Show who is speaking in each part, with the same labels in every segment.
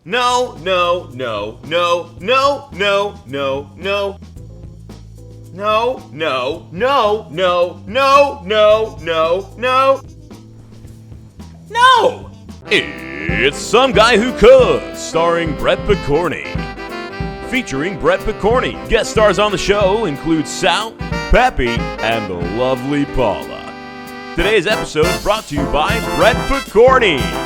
Speaker 1: No, no, no, no, no, no, no, no. No, no, no, no, no, no, no, no. No!
Speaker 2: It's Some Guy Who Cooks, starring Brett Picorni. Featuring Brett Picorni. Guest stars on the show include Sal, Peppy, and the lovely Paula. Today's episode is brought to you by Brett Picorni.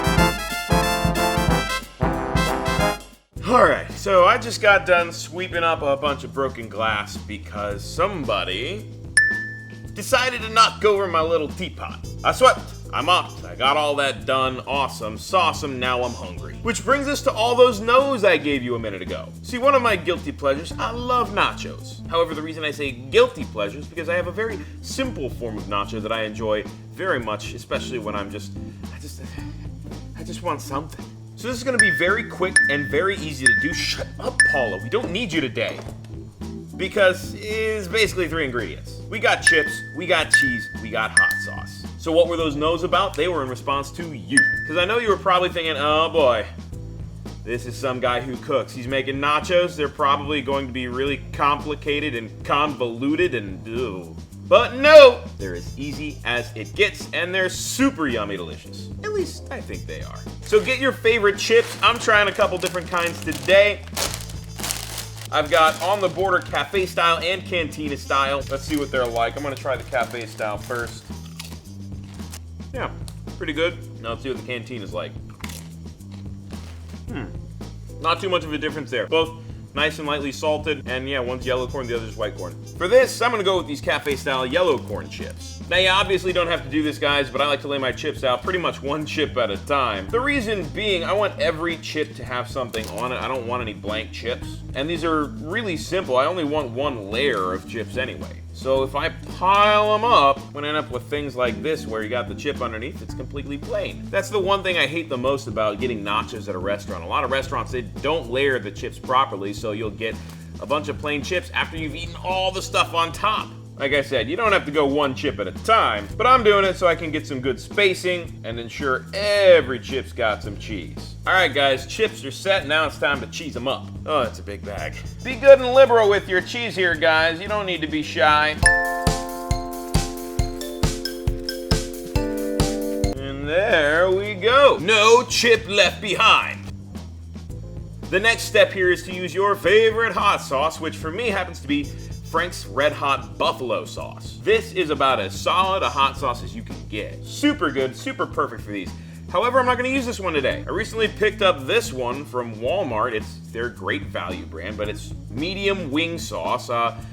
Speaker 1: Alright, so I just got done sweeping up a bunch of broken glass because somebody decided to knock over my little teapot. I swept, I mopped, I got all that done, awesome, sawsome, now I'm hungry. Which brings us to all those no's I gave you a minute ago. See, one of my guilty pleasures, I love nachos. However, the reason I say guilty pleasure is because I have a very simple form of nacho that I enjoy very much, especially when I just want something. So this is going to be very quick and very easy to do. Shut up, Paula. We don't need you today. Because it's basically 3 ingredients. We got chips, we got cheese, we got hot sauce. So what were those no's about? They were in response to you. Because I know you were probably thinking, oh boy, this is some guy who cooks. He's making nachos. They're probably going to be really complicated and convoluted and ew. But no, they're as easy as it gets, and they're super yummy delicious. At least I think they are. So get your favorite chips. I'm trying a couple different kinds today. I've got On the Border cafe style and cantina style. Let's see what they're like. I'm gonna try the cafe style first. Yeah, pretty good. Now let's see what the cantina is like. Not too much of a difference there. Both nice and lightly salted, and yeah, one's yellow corn, the other's white corn. For this, I'm gonna go with these cafe-style yellow corn chips. Now, you obviously don't have to do this, guys, but I like to lay my chips out pretty much one chip at a time. The reason being, I want every chip to have something on it. I don't want any blank chips. And these are really simple. I only want one layer of chips anyway. So if I pile them up, I'm gonna end up with things like this where you got the chip underneath, it's completely plain. That's the one thing I hate the most about getting nachos at a restaurant. A lot of restaurants, they don't layer the chips properly, so you'll get a bunch of plain chips after you've eaten all the stuff on top. Like I said, you don't have to go one chip at a time, but I'm doing it so I can get some good spacing and ensure every chip's got some cheese. All right, guys, chips are set. Now it's time to cheese them up. Oh, that's a big bag. Be good and liberal with your cheese here, guys. You don't need to be shy. And there we go. No chip left behind. The next step here is to use your favorite hot sauce, which for me happens to be Frank's Red Hot Buffalo Sauce. This is about as solid a hot sauce as you can get. Super good, super perfect for these. However, I'm not gonna use this one today. I recently picked up this one from Walmart. It's their great value brand, but it's medium wing sauce.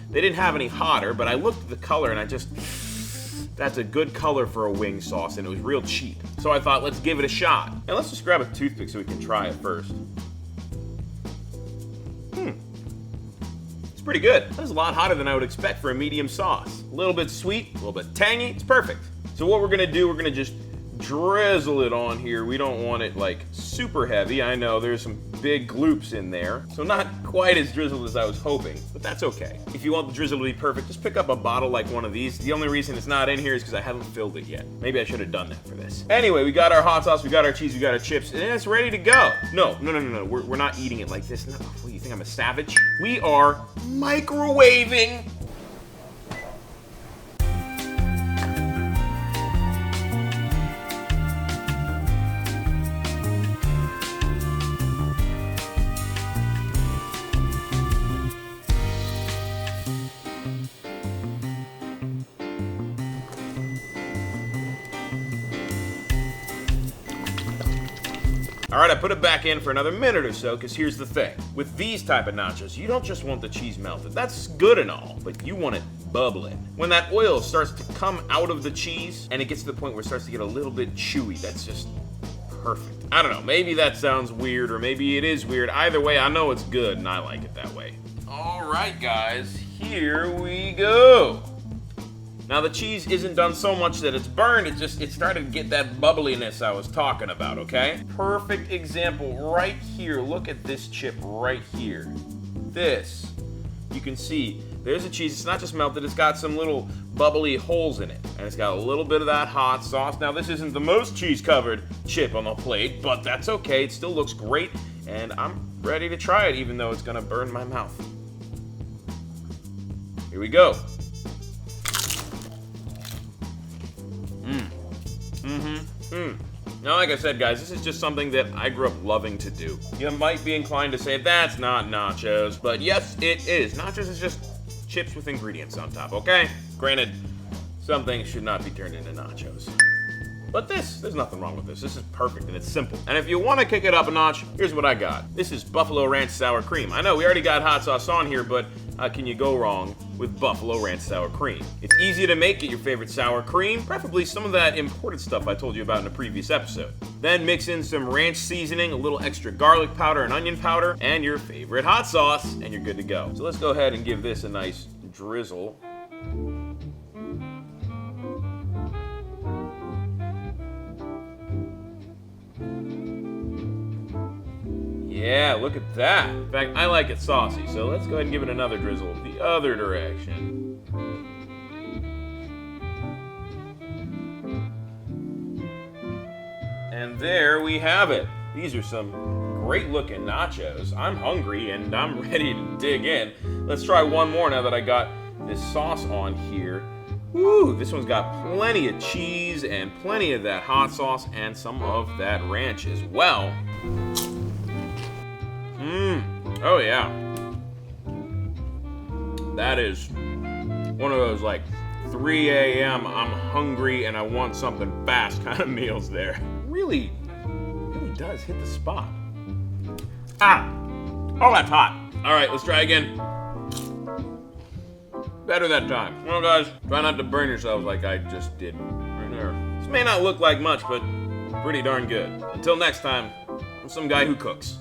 Speaker 1: They didn't have any hotter, but I looked at the color and that's a good color for a wing sauce, and it was real cheap. So I thought, let's give it a shot. And let's just grab a toothpick so we can try it first. It's pretty good. That is a lot hotter than I would expect for a medium sauce. A little bit sweet, a little bit tangy, it's perfect. So what we're gonna do, we're gonna just drizzle it on here. We don't want it like super heavy. I know there's some big gloops in there, so not quite as drizzled as I was hoping, but that's okay. If you want the drizzle to be perfect, just pick up a bottle like one of these. The only reason it's not in here is because I haven't filled it yet. Maybe I should have done that for this. Anyway, we got our hot sauce, we got our cheese, we got our chips, and it's ready to go. No. We're not eating it like this. No, what, you think I'm a savage? We are microwaving. All right, I put it back in for another minute or so, because here's the thing. With these type of nachos, you don't just want the cheese melted. That's good and all, but you want it bubbling. When that oil starts to come out of the cheese, and it gets to the point where it starts to get a little bit chewy, that's just perfect. I don't know, maybe that sounds weird, or maybe it is weird. Either way, I know it's good, and I like it that way. All right, guys, here we go. Now the cheese isn't done so much that it's burned, it started to get that bubbliness I was talking about, okay? Perfect example right here. Look at this chip right here. This, you can see, there's the cheese. It's not just melted, it's got some little bubbly holes in it. And it's got a little bit of that hot sauce. Now this isn't the most cheese-covered chip on the plate, but that's okay. It still looks great, and I'm ready to try it, even though it's gonna burn my mouth. Here we go. Now, like I said, guys, this is just something that I grew up loving to do. You might be inclined to say, that's not nachos, but yes, it is. Nachos is just chips with ingredients on top, okay? Granted, some things should not be turned into nachos. But there's nothing wrong with this. This is perfect and it's simple. And if you want to kick it up a notch, here's what I got. This is Buffalo Ranch Sour Cream. I know we already got hot sauce on here, but how can you go wrong with Buffalo Ranch Sour Cream? It's easy to make. Get your favorite sour cream, preferably some of that imported stuff I told you about in a previous episode. Then mix in some ranch seasoning, a little extra garlic powder and onion powder, and your favorite hot sauce, and you're good to go. So let's go ahead and give this a nice drizzle. Yeah, look at that. In fact, I like it saucy, so let's go ahead and give it another drizzle the other direction. And there we have it. These are some great looking nachos. I'm hungry and I'm ready to dig in. Let's try one more now that I got this sauce on here. Woo, this one's got plenty of cheese and plenty of that hot sauce and some of that ranch as well. Oh yeah. That is one of those like 3 a.m. I'm hungry and I want something fast kind of meals there. Really does hit the spot. Ah! Oh, that's hot. All right, let's try again. Better that time. Well, guys, try not to burn yourselves like I just did right there. This may not look like much, but pretty darn good. Until next time, I'm some guy who cooks.